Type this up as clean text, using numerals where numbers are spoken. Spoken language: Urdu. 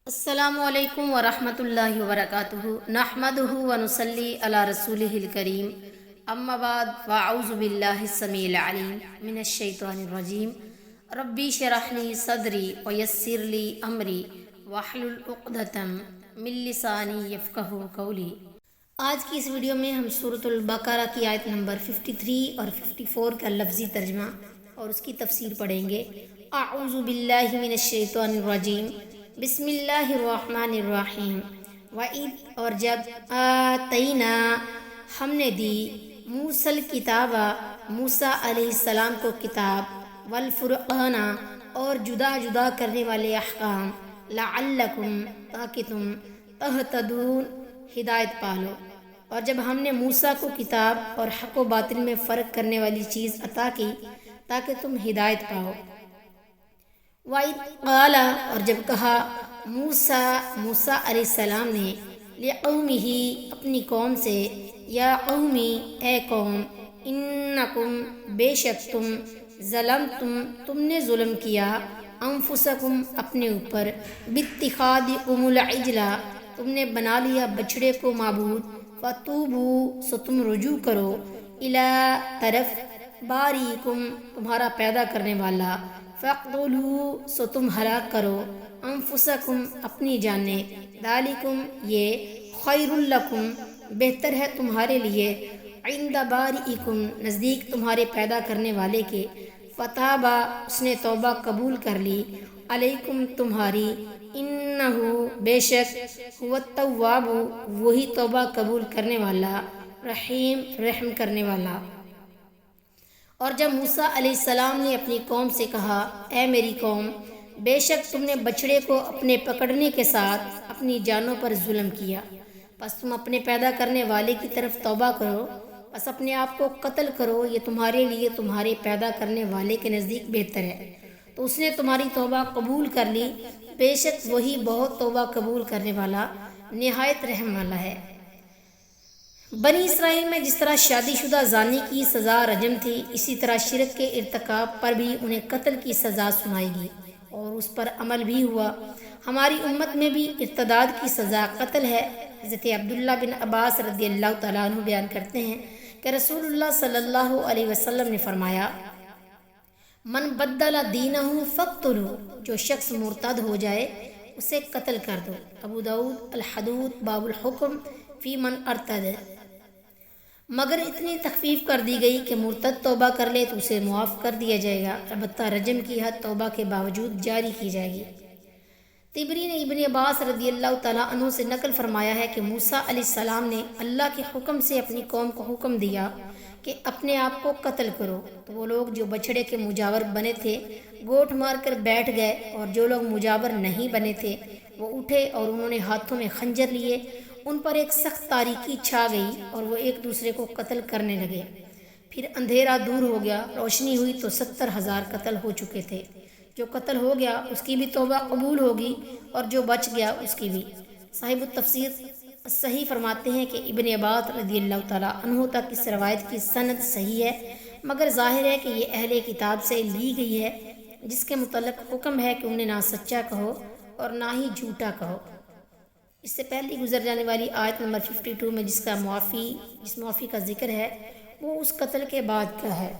السلام علیکم ورحمۃ اللہ وبرکاتہ نحمدہ ونصلی علی رسولہ الکریم اما بعد فاعوذ باللہ السمیع العلیم من الشیطان الرجیم ربی شرح لی صدری ویسر لی امری واحلل عقدۃ من لسانی یفقہوا قولی۔ آج کی اس ویڈیو میں ہم سورۃ البقرہ کی آیت نمبر 53 اور 54 کا لفظی ترجمہ اور اس کی تفسیر پڑھیں گے۔ اعوذ باللہ من الشیطان الرجیم، بسم اللہ الرحمن الرحیم۔ وَإِذْ اور جب آتینا ہم نے دی موسیٰ الکتاب موسیٰ علیہ السلام کو کتاب والفرقان اور جدا جدا کرنے والے احکام لعلکم تاکہ تم تہتدون ہدایت پالو۔ اور جب ہم نے موسیٰ کو کتاب اور حق و باطل میں فرق کرنے والی چیز عطا کی تاکہ تم ہدایت پاؤ۔ وَإِذْ قَالَ اور جب کہا موسیٰ علیہ السلام نے لِقَوْمِهِ اپنی قوم سے، یا قومی اے قوم، انکم بے شک تم ظلمتم تم نے ظلم کیا، انفسکم اپنے اوپر، باتخاذکم العجل تم نے بنا لیا بچڑے کو معبود، فتوبوا سو تم رجوع کرو، الی طرف باریکم تمہارا پیدا کرنے والا، فاقتلوا سو تم ہلاک کرو، انفسکم اپنی جانیں، ذالکم یہ، خیر لکم بہتر ہے تمہارے لیے، عند بارئکم نزدیک تمہارے پیدا کرنے والے کے، فتابا اس نے توبہ قبول کر لی، علیکم تمہاری، انہو بے شک، هو التواب وہی توبہ قبول کرنے والا، رحیم رحم کرنے والا۔ اور جب موسیٰ علیہ السلام نے اپنی قوم سے کہا، اے میری قوم، بے شک تم نے بچڑے کو اپنے پکڑنے کے ساتھ اپنی جانوں پر ظلم کیا، پس تم اپنے پیدا کرنے والے کی طرف توبہ کرو، پس اپنے آپ کو قتل کرو، یہ تمہارے لیے تمہارے پیدا کرنے والے کے نزدیک بہتر ہے، تو اس نے تمہاری توبہ قبول کر لی، بے شک وہی بہت توبہ قبول کرنے والا نہایت رحم والا ہے۔ بنی اسرائیل میں جس طرح شادی شدہ زانی کی سزا رجم تھی، اسی طرح شرک کے ارتکاب پر بھی انہیں قتل کی سزا سنائی گئی اور اس پر عمل بھی ہوا۔ ہماری امت میں بھی ارتداد کی سزا قتل ہے۔ حضرت عبداللہ بن عباس رضی اللہ تعالیٰ عنہ بیان کرتے ہیں کہ رسول اللہ صلی اللہ علیہ وسلم نے فرمایا، من بدل دینہ فاقتلوا، جو شخص مرتد ہو جائے اسے قتل کر دو۔ ابو داؤد الحدود باب الحکم فی من ارتد۔ مگر اتنی تخفیف کر دی گئی کہ مرتد توبہ کر لے تو اسے معاف کر دیا جائے گا، البتہ رجم کی حد توبہ کے باوجود جاری کی جائے گی۔ طبری نے ابن عباس رضی اللہ تعالیٰ عنہ سے نقل فرمایا ہے کہ موسیٰ علیہ السلام نے اللہ کے حکم سے اپنی قوم کو حکم دیا کہ اپنے آپ کو قتل کرو، تو وہ لوگ جو بچھڑے کے مجاور بنے تھے گوٹ مار کر بیٹھ گئے، اور جو لوگ مجاور نہیں بنے تھے وہ اٹھے اور انہوں نے ہاتھوں میں خنجر لیے، ان پر ایک سخت تاریکی چھا گئی اور وہ ایک دوسرے کو قتل کرنے لگے۔ پھر اندھیرا دور ہو گیا، روشنی ہوئی تو 70,000 قتل ہو چکے تھے۔ جو قتل ہو گیا اس کی بھی توبہ قبول ہوگی اور جو بچ گیا اس کی بھی۔ صاحب التفسیر صحیح فرماتے ہیں کہ ابن عباس رضی اللہ تعالیٰ عنہ تک اس روایت کی سند صحیح ہے، مگر ظاہر ہے کہ یہ اہل کتاب سے لی گئی ہے، جس کے متعلق حکم ہے کہ انہیں نہ سچا کہو اور نہ ہی جھوٹا کہو۔ اس سے پہلے گزر جانے والی آیت نمبر 52 میں جس معافی کا ذکر ہے وہ اس قتل کے بعد کا ہے۔